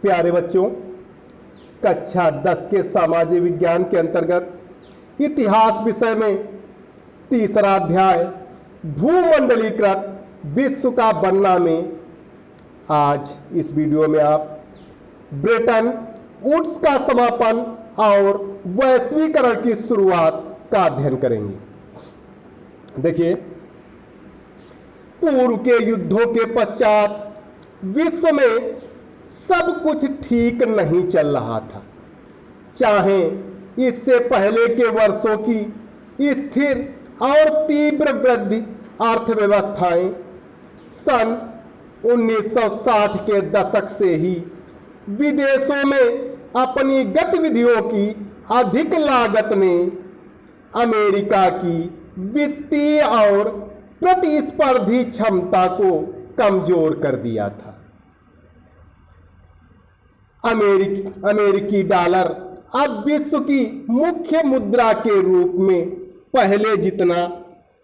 प्यारे बच्चों, कक्षा 10 के सामाजिक विज्ञान के अंतर्गत इतिहास विषय में तीसरा अध्याय भूमंडलीकृत विश्व का बनना में आज इस वीडियो में आप ब्रेटन वुड्स का समापन और वैश्वीकरण की शुरुआत का अध्ययन करेंगे। देखिए, पूर्व के युद्धों के पश्चात विश्व में सब कुछ ठीक नहीं चल रहा था। चाहे इससे पहले के वर्षों की स्थिर और तीव्र वृद्धि अर्थव्यवस्थाएं सन 1960 के दशक से ही विदेशों में अपनी गतिविधियों की अधिक लागत ने अमेरिका की वित्तीय और प्रतिस्पर्धी क्षमता को कमजोर कर दिया था। अमेरिकी डॉलर अब विश्व की मुख्य मुद्रा के रूप में पहले जितना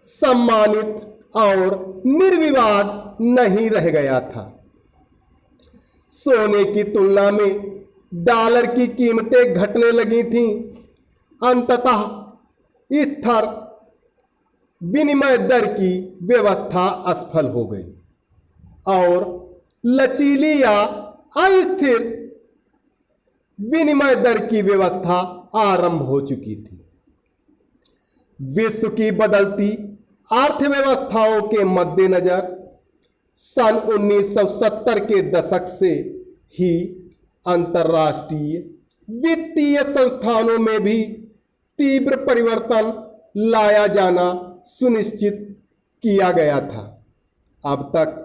सम्मानित और निर्विवाद नहीं रह गया था। सोने की तुलना में डॉलर की कीमतें घटने लगी थीं। अंततः स्थिर विनिमय दर की व्यवस्था असफल हो गई और लचीली या अस्थिर विनिमय दर की व्यवस्था आरंभ हो चुकी थी। विश्व की बदलती अर्थव्यवस्थाओं के मद्देनजर सन 1970 के दशक से ही अंतर्राष्ट्रीय वित्तीय संस्थानों में भी तीव्र परिवर्तन लाया जाना सुनिश्चित किया गया था। अब तक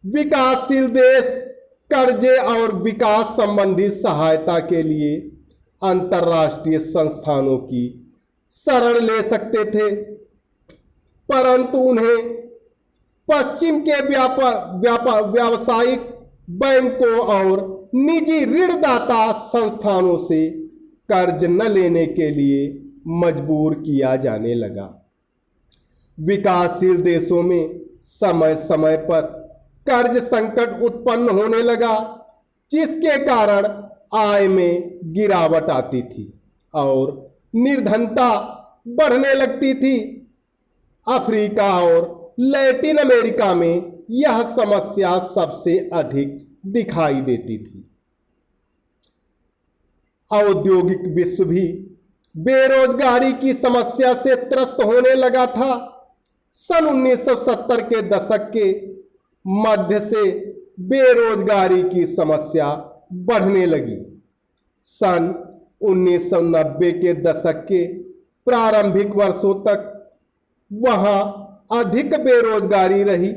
विकासशील देश कर्जे और विकास संबंधी सहायता के लिए अंतर्राष्ट्रीय संस्थानों की शरण ले सकते थे, परंतु उन्हें पश्चिम के व्यावसायिक बैंकों और निजी ऋणदाता संस्थानों से कर्ज न लेने के लिए मजबूर किया जाने लगा। विकासशील देशों में समय समय पर कर्ज संकट उत्पन्न होने लगा, जिसके कारण आय में गिरावट आती थी और निर्धनता बढ़ने लगती थी। अफ्रीका और लैटिन अमेरिका में यह समस्या सबसे अधिक दिखाई देती थी। औद्योगिक विश्व भी बेरोजगारी की समस्या से त्रस्त होने लगा था। सन 1970 के दशक के मध्य से बेरोजगारी की समस्या बढ़ने लगी। सन 1990 के दशक के प्रारंभिक वर्षों तक वहां अधिक बेरोजगारी रही।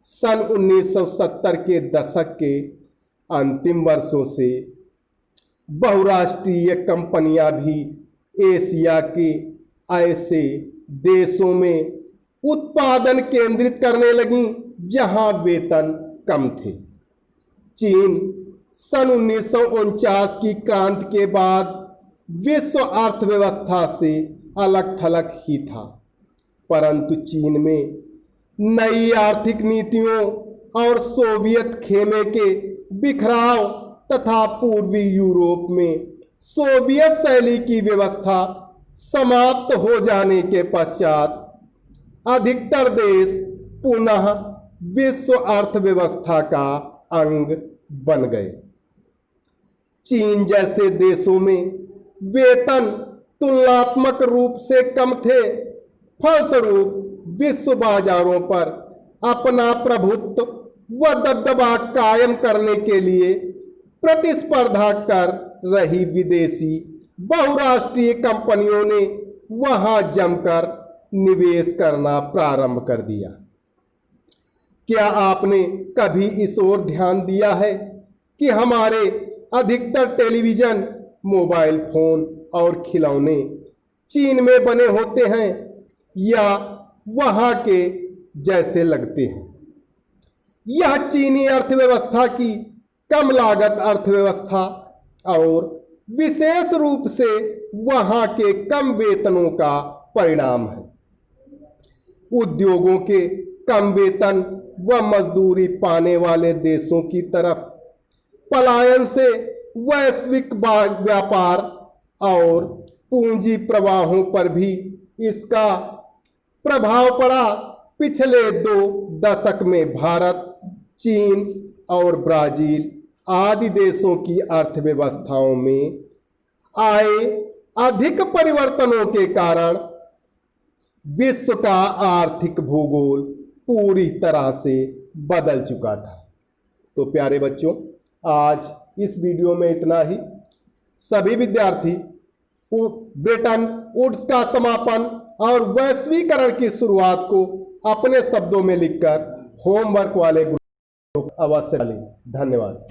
सन 1970 के दशक के अंतिम वर्षों से बहुराष्ट्रीय कंपनियां भी एशिया के ऐसे देशों में उत्पादन केंद्रित करने लगीं जहां वेतन कम थे। चीन सन 1949 की क्रांति के बाद विश्व अर्थव्यवस्था से अलग थलग ही था, परंतु चीन में नई आर्थिक नीतियों और सोवियत खेमे के बिखराव तथा पूर्वी यूरोप में सोवियत शैली की व्यवस्था समाप्त हो जाने के पश्चात अधिकतर देश पुनः विश्व अर्थव्यवस्था का अंग बन गए। चीन जैसे देशों में वेतन तुलनात्मक रूप से कम थे, फलस्वरूप विश्व बाजारों पर अपना प्रभुत्व व दबदबा कायम करने के लिए प्रतिस्पर्धा कर रही विदेशी बहुराष्ट्रीय कंपनियों ने वहां जमकर निवेश करना प्रारंभ कर दिया। क्या आपने कभी इस ओर ध्यान दिया है कि हमारे अधिकतर टेलीविजन, मोबाइल फोन और खिलौने चीन में बने होते हैं या वहां के जैसे लगते हैं? यह चीनी अर्थव्यवस्था की कम लागत अर्थव्यवस्था और विशेष रूप से वहां के कम वेतनों का परिणाम है। उद्योगों के कम वेतन व मजदूरी पाने वाले देशों की तरफ पलायन से वैश्विक व्यापार और पूंजी प्रवाहों पर भी इसका प्रभाव पड़ा। पिछले 2 दशक में भारत, चीन और ब्राजील आदि देशों की अर्थव्यवस्थाओं में आए अधिक परिवर्तनों के कारण विश्व का आर्थिक भूगोल पूरी तरह से बदल चुका था। तो प्यारे बच्चों, आज इस वीडियो में इतना ही। सभी विद्यार्थी ब्रेटन वुड्स का समापन और वैश्वीकरण की शुरुआत को अपने शब्दों में लिखकर होमवर्क वाले ग्रुप अवश्य डालें। धन्यवाद।